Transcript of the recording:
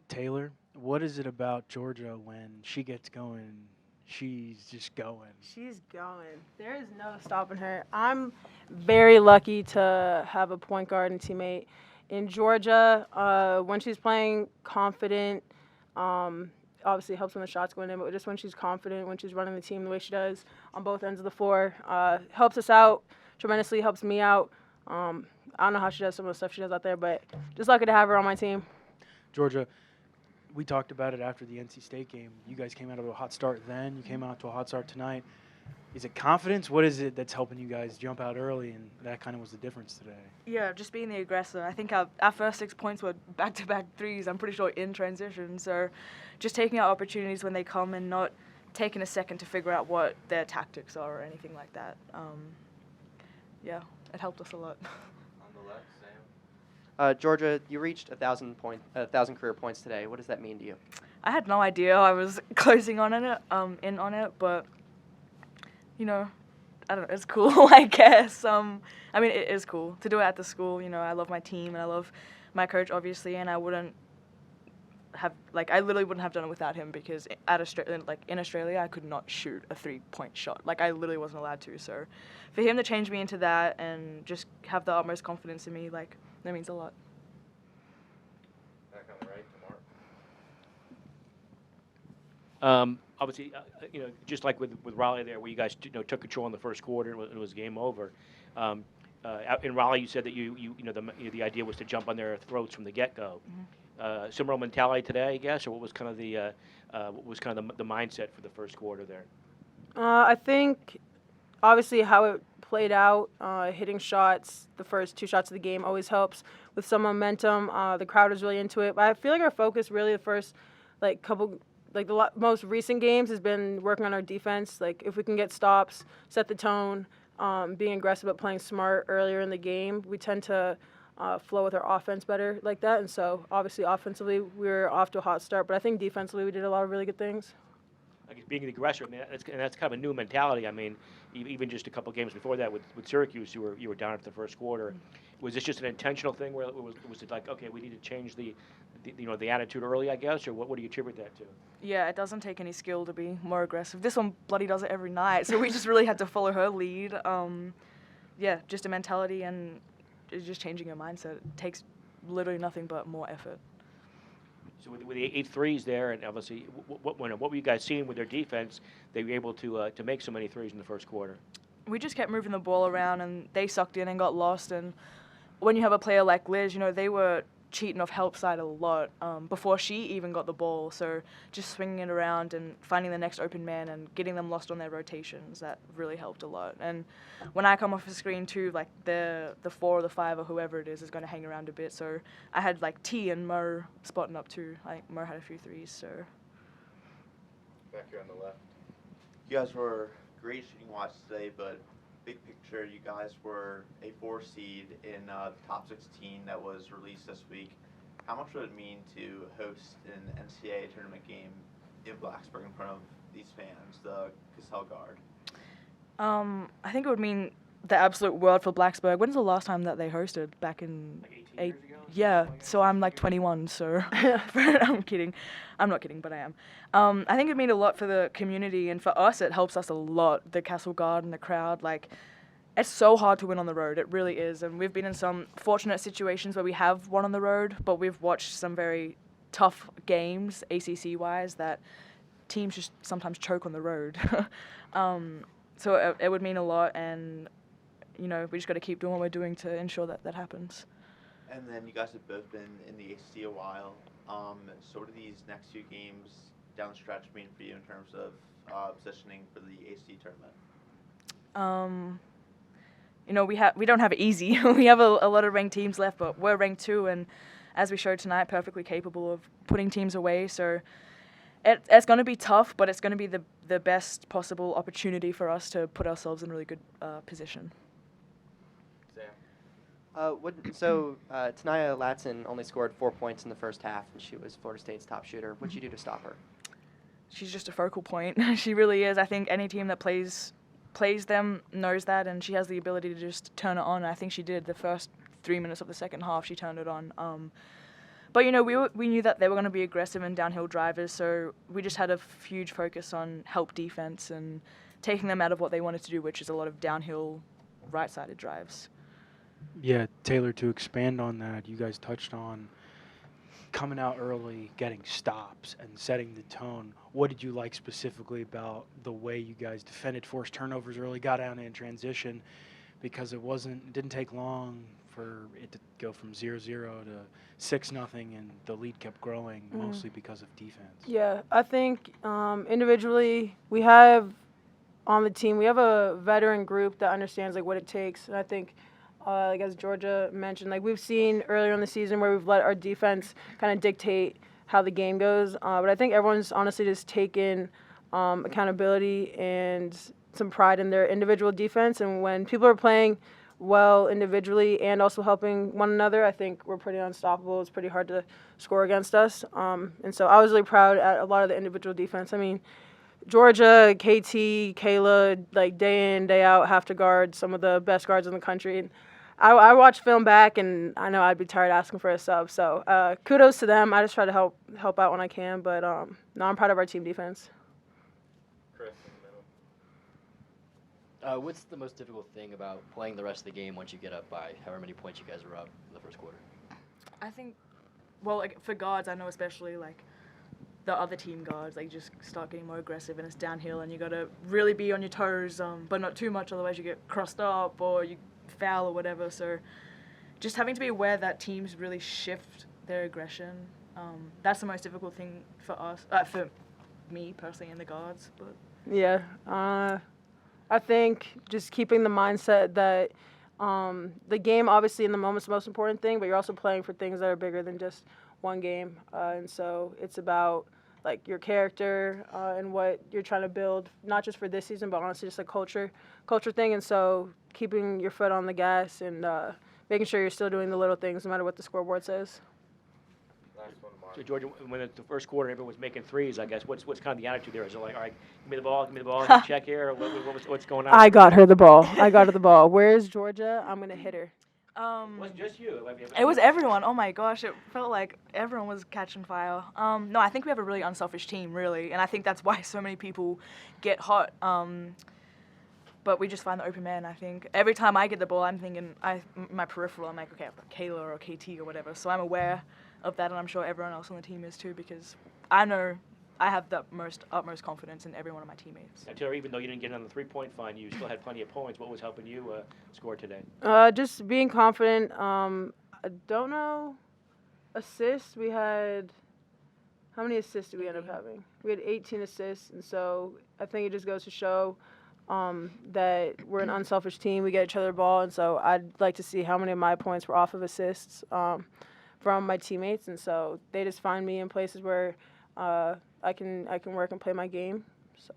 Taylor, what is it about Georgia when she gets going? She's just going. She's going. There is no stopping her. I'm very lucky to have a point guard and teammate in Georgia. When she's playing confident, obviously it helps when the shots going in, but just when she's confident, when she's running the team the way she does on both ends of the floor, helps us out tremendously, helps me out. I don't know how she does some of the stuff she does out there, but just lucky to have her on my team. Georgia, we talked about it after the NC State game. You guys came out of a hot start then. You came out to a hot start tonight. Is it confidence? What is it that's helping you guys jump out early, and that kind of was the difference today? Yeah, just being the aggressor. I think our first 6 points were back-to-back threes, I'm pretty sure, in transition. So just taking our opportunities when they come and not taking a second to figure out what their tactics are or anything like that. Yeah, it helped us a lot. Georgia, you reached 1,000 career points today. What does that mean to you? I had no idea I was closing in on it, but you know, I don't know. It's cool, I guess. I mean, it is cool to do it at the school. You know, I love my team and I love my coach, obviously, and I literally wouldn't have done it without him because in Australia, I could not shoot a 3-point shot. Like, I literally wasn't allowed to. So, for him to change me into that and just have the utmost confidence in me, like, that means a lot. Back on the right to Mark. Obviously, just like with Raleigh there, where you guys took control in the first quarter and it was game over. In Raleigh, you said that the idea was to jump on their throats from the get-go. Mm-hmm. Similar mentality today, I guess, or what was kind of the mindset for the first quarter there? I think obviously how it played out, hitting shots, the first 2 shots of the game always helps with some momentum. The crowd was really into it, but I feel like our focus really the first most recent games has been working on our defense. Like if we can get stops, set the tone, being aggressive but playing smart earlier in the game, we tend to flow with our offense better like that. And so obviously offensively we were off to a hot start, but I think defensively we did a lot of really good things. I guess being the aggressor, I mean, that's kind of a new mentality. I mean, even just a couple of games before that with Syracuse, you were down after the first quarter. Was this just an intentional thing, where was it like, okay, we need to change the attitude early, I guess, or what do you attribute that to? Yeah, it doesn't take any skill to be more aggressive. This one bloody does it every night, so we just really had to follow her lead. Yeah, just a mentality and just changing your mindset. It takes literally nothing but more effort. So with the 8 threes there, and obviously, what were you guys seeing with their defense? They were able to make so many threes in the first quarter. We just kept moving the ball around, and they sucked in and got lost. And when you have a player like Liz, they were cheating off help side a lot before she even got the ball. So just swinging it around and finding the next open man and getting them lost on their rotations, that really helped a lot. And when I come off the screen too, like the 4 or the 5 or whoever it is going to hang around a bit. So I had like T and Mo spotting up too. Like Mo had a few threes. So Back here on the left. You guys were great shooting watch today, but big picture, you guys were a 4 seed in the top 16 that was released this week. How much would it mean to host an NCAA tournament game in Blacksburg in front of these fans, the Cassell Guard? I think it would mean the absolute world for Blacksburg. When's the last time that they hosted? Back in Like 18 years ago? Yeah, so I'm like 21, so I'm kidding. I'm not kidding, but I am. I think it mean a lot for the community, and for us, it helps us a lot. The Castle Guard and the crowd, like, it's so hard to win on the road. It really is, and we've been in some fortunate situations where we have won on the road, but we've watched some very tough games, ACC-wise, that teams just sometimes choke on the road. So it would mean a lot, and we just got to keep doing what we're doing to ensure that that happens. And then you guys have both been in the ACC a while. So what do these next few games down the stretch mean for you in terms of positioning for the ACC tournament? We don't have it easy. We have a lot of ranked teams left, but we're ranked 2, and as we showed tonight, perfectly capable of putting teams away. So it's going to be tough, but it's going to be the best possible opportunity for us to put ourselves in a really good position. Tanaya Latson only scored 4 points in the first half, and she was Florida State's top shooter. What'd you do to stop her? She's just a focal point. She really is. I think any team that plays them knows that, and she has the ability to just turn it on. I think she did the first 3 minutes of the second half. She turned it on. But, we knew that they were going to be aggressive and downhill drivers, so we just had a huge focus on help defense and taking them out of what they wanted to do, which is a lot of downhill right-sided drives. Yeah, Taylor, to expand on that, you guys touched on coming out early, getting stops, and setting the tone. What did you like specifically about the way you guys defended, forced turnovers early, got out in transition? Because it didn't take long for it to go from 0-0 to 6-0, and the lead kept growing, mostly because of defense. Yeah, I think individually we have on the team, we have a veteran group that understands what it takes, and I think as Georgia mentioned, we've seen earlier in the season where we've let our defense kind of dictate how the game goes. But I think everyone's honestly just taken accountability and some pride in their individual defense. And when people are playing well individually and also helping one another, I think we're pretty unstoppable. It's pretty hard to score against us. And so I was really proud at a lot of the individual defense. I mean, Georgia, KT, Kayla, day in, day out, have to guard some of the best guards in the country. And I watched film back, and I know I'd be tired asking for a sub. So kudos to them. I just try to help out when I can. But no, I'm proud of our team defense. Chris in the middle. What's the most difficult thing about playing the rest of the game once you get up by however many points you guys were up in the first quarter? I think, for guards, I know especially, the other team guards, just start getting more aggressive, and it's downhill, and you got to really be on your toes, but not too much, otherwise you get crossed up or you foul or whatever. So just having to be aware that teams really shift their aggression, that's the most difficult thing for us, for me personally, and the guards. But Yeah, I think just keeping the mindset that the game, obviously in the moment, is the most important thing, but you're also playing for things that are bigger than just one game, and so it's about your character and what you're trying to build, not just for this season, but honestly just a culture thing. And so keeping your foot on the gas and making sure you're still doing the little things no matter what the scoreboard says. Last one, Mark. So, Georgia, when the first quarter everyone was making threes, I guess, what's kind of the attitude there? Is it all right, give me the ball, check here, or what's going on? I got her the ball. Where's Georgia? I'm going to hit her. It wasn't just you. It was everyone. Oh my gosh, it felt like everyone was catching fire. No, I think we have a really unselfish team, really, and I think that's why so many people get hot. But we just find the open man. I think every time I get the ball, I'm thinking my peripheral. I'm like, okay, I've got Kayla or KT or whatever. So I'm aware of that, and I'm sure everyone else on the team is too, because I know I have the utmost confidence in every one of my teammates. Now, Taylor, even though you didn't get on the three-point fine, you still had plenty of points. What was helping you score today? Just being confident. I don't know. Assists, we had, how many assists did we end up having? We had 18 assists, and so I think it just goes to show that we're an unselfish team. We get each other the ball, and so I'd like to see how many of my points were off of assists from my teammates, and so they just find me in places where I can work and play my game. So.